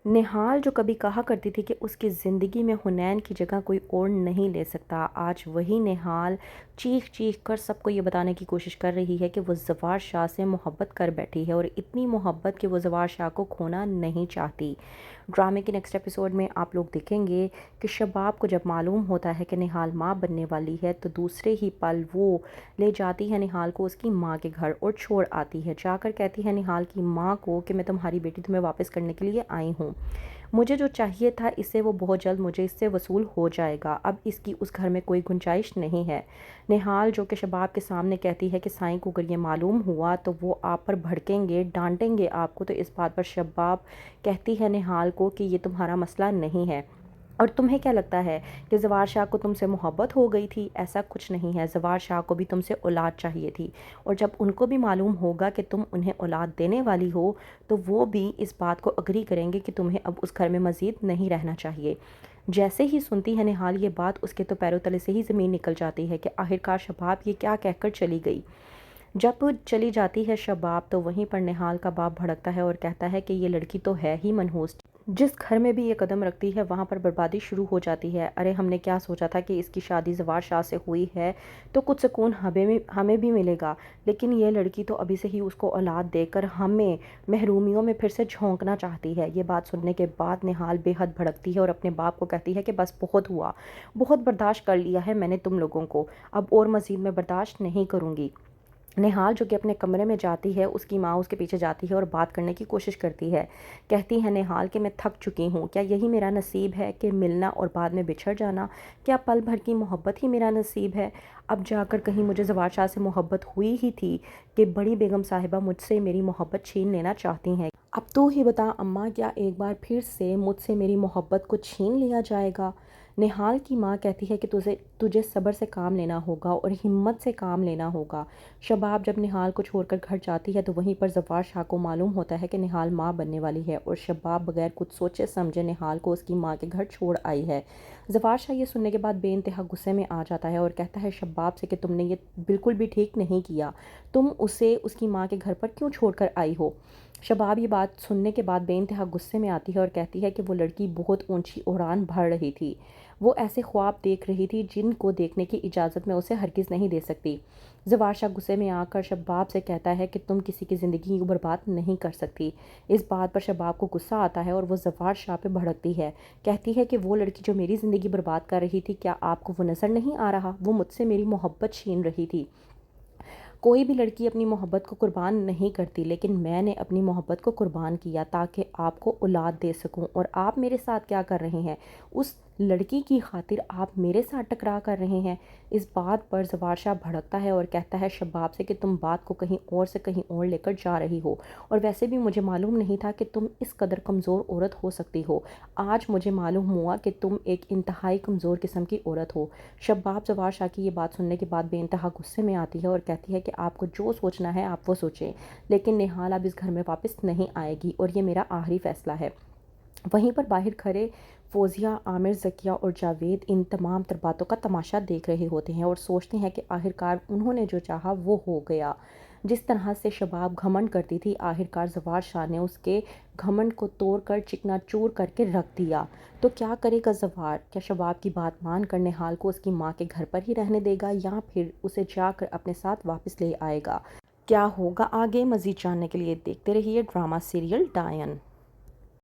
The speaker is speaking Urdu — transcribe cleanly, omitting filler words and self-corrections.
نہال جو کبھی کہا کرتی تھی کہ اس کی زندگی میں حنین کی جگہ کوئی اور نہیں لے سکتا، آج وہی نہال چیخ چیخ کر سب کو یہ بتانے کی کوشش کر رہی ہے کہ وہ زوار شاہ سے محبت کر بیٹھی ہے، اور اتنی محبت کہ وہ زوار شاہ کو کھونا نہیں چاہتی۔ ڈرامے کے نیکسٹ ایپیسوڈ میں آپ لوگ دیکھیں گے کہ شباب کو جب معلوم ہوتا ہے کہ نہال ماں بننے والی ہے تو دوسرے ہی پل وہ لے جاتی ہے نہال کو اس کی ماں کے گھر اور چھوڑ آتی ہے، جا کر کہتی ہے نہال کی ماں کو کہ میں تمہاری بیٹی تمہیں واپس کرنے کے لیے آئی ہوں، مجھے جو چاہیے تھا اس سے وہ بہت جلد مجھے اس سے وصول ہو جائے گا، اب اس کی اس گھر میں کوئی گنجائش نہیں ہے۔ نہال جو کہ شباب کے سامنے کہتی ہے کہ سائیں کو اگر یہ معلوم ہوا تو وہ آپ پر بھڑکیں گے، ڈانٹیں گے آپ کو، تو اس بات پر شباب کہتی ہے نہال کو کہ یہ تمہارا مسئلہ نہیں ہے، اور تمہیں کیا لگتا ہے کہ زوار شاہ کو تم سے محبت ہو گئی تھی؟ ایسا کچھ نہیں ہے، زوار شاہ کو بھی تم سے اولاد چاہیے تھی، اور جب ان کو بھی معلوم ہوگا کہ تم انہیں اولاد دینے والی ہو تو وہ بھی اس بات کو اگری کریں گے کہ تمہیں اب اس گھر میں مزید نہیں رہنا چاہیے۔ جیسے ہی سنتی ہے نہال یہ بات، اس کے تو پیروں تلے سے ہی زمین نکل جاتی ہے کہ آخرکار شباب یہ کیا کہہ کر چلی گئی۔ جب چلی جاتی ہے شباب تو وہیں پر نہال کا باپ بھڑکتا ہے اور کہتا ہے کہ یہ لڑکی تو ہے ہی منحوس، جس گھر میں بھی یہ قدم رکھتی ہے وہاں پر بربادی شروع ہو جاتی ہے۔ ارے ہم نے کیا سوچا تھا کہ اس کی شادی زوار شاہ سے ہوئی ہے تو کچھ سکون ہمیں بھی ملے گا، لیکن یہ لڑکی تو ابھی سے ہی اس کو اولاد دے کر ہمیں محرومیوں میں پھر سے جھونکنا چاہتی ہے۔ یہ بات سننے کے بعد نہال بے حد بھڑکتی ہے اور اپنے باپ کو کہتی ہے کہ بس بہت ہوا، بہت برداشت کر لیا ہے میں نے تم لوگوں کو، اب اور مزید میں برداشت نہیں کروں گی۔ نہال جو کہ اپنے کمرے میں جاتی ہے، اس کی ماں اس کے پیچھے جاتی ہے اور بات کرنے کی کوشش کرتی ہے، کہتی ہے نہال کہ میں تھک چکی ہوں، کیا یہی میرا نصیب ہے کہ ملنا اور بعد میں بچھڑ جانا؟ کیا پل بھر کی محبت ہی میرا نصیب ہے؟ اب جا کر کہیں مجھے زوار شاہ سے محبت ہوئی ہی تھی کہ بڑی بیگم صاحبہ مجھ سے میری محبت چھین لینا چاہتی ہیں؟ اب تو ہی بتا اماں، کیا ایک بار پھر سے مجھ سے میری محبت کو چھین لیا جائے گا؟ نہال کی ماں کہتی ہے کہ تجھے صبر سے کام لینا ہوگا اور ہمت سے کام لینا ہوگا۔ شباب جب نہال کو چھوڑ کر گھر جاتی ہے تو وہیں پر زوار شاہ کو معلوم ہوتا ہے کہ نہال ماں بننے والی ہے، اور شباب بغیر کچھ سوچے سمجھے نہال کو اس کی ماں کے گھر چھوڑ آئی ہے۔ زوار شاہ یہ سننے کے بعد بے انتہا غصے میں آ جاتا ہے اور کہتا ہے شباب سے کہ تم نے یہ بالکل بھی ٹھیک نہیں کیا، تم اسے اس کی ماں کے گھر پر کیوں چھوڑ کر آئی ہو؟ شباب یہ بات سننے کے بعد بے انتہا غصے میں آتی ہے اور کہتی ہے کہ وہ لڑکی بہت اونچی اڑان بھر رہی تھی، وہ ایسے خواب دیکھ رہی تھی جن کو دیکھنے کی اجازت میں اسے ہرگز نہیں دے سکتی۔ زوار شاہ غصے میں آ کر شباب سے کہتا ہے کہ تم کسی کی زندگی کو برباد نہیں کر سکتی۔ اس بات پر شباب کو غصہ آتا ہے اور وہ زوار شاہ پہ بھڑکتی ہے، کہتی ہے کہ وہ لڑکی جو میری زندگی برباد کر رہی تھی، کیا آپ کو وہ نظر نہیں آ رہا؟ وہ مجھ سے میری محبت چھین رہی تھی۔ کوئی بھی لڑکی اپنی محبت کو قربان نہیں کرتی، لیکن میں نے اپنی محبت کو قربان کیا تاکہ آپ کو اولاد دے سکوں، اور آپ میرے ساتھ کیا کر رہے ہیں؟ اس لڑکی کی خاطر آپ میرے ساتھ ٹکرا کر رہے ہیں۔ اس بات پر زوار شاہ بھڑکتا ہے اور کہتا ہے شباب سے کہ تم بات کو کہیں اور سے کہیں اور لے کر جا رہی ہو، اور ویسے بھی مجھے معلوم نہیں تھا کہ تم اس قدر کمزور عورت ہو سکتی ہو، آج مجھے معلوم ہوا کہ تم ایک انتہائی کمزور قسم کی عورت ہو۔ شباب زوار شاہ کی یہ بات سننے کے بعد بے انتہا غصے میں آتی ہے اور کہتی ہے کہ آپ کو جو سوچنا ہے آپ وہ سوچیں، لیکن نہال اب اس گھر میں واپس نہیں آئے گی اور یہ میرا آخری فیصلہ ہے۔ وہیں پر باہر کھڑے فوزیہ، عامر، ذکیہ اور جاوید ان تمام تر باتوں کا تماشا دیکھ رہے ہوتے ہیں اور سوچتے ہیں کہ آخرکار انہوں نے جو چاہا وہ ہو گیا۔ جس طرح سے شباب گھمنڈ کرتی تھی، آخرکار زوار شاہ نے اس کے گھمنڈ کو توڑ کر چکنا چور کر کے رکھ دیا۔ تو کیا کرے گا زوار؟ کیا شباب کی بات مان کر نہال کو اس کی ماں کے گھر پر ہی رہنے دے گا یا پھر اسے جا کر اپنے ساتھ واپس لے آئے گا؟ کیا ہوگا آگے؟ مزید جاننے کے لیے دیکھتے رہیے ڈرامہ سیریل ڈائن۔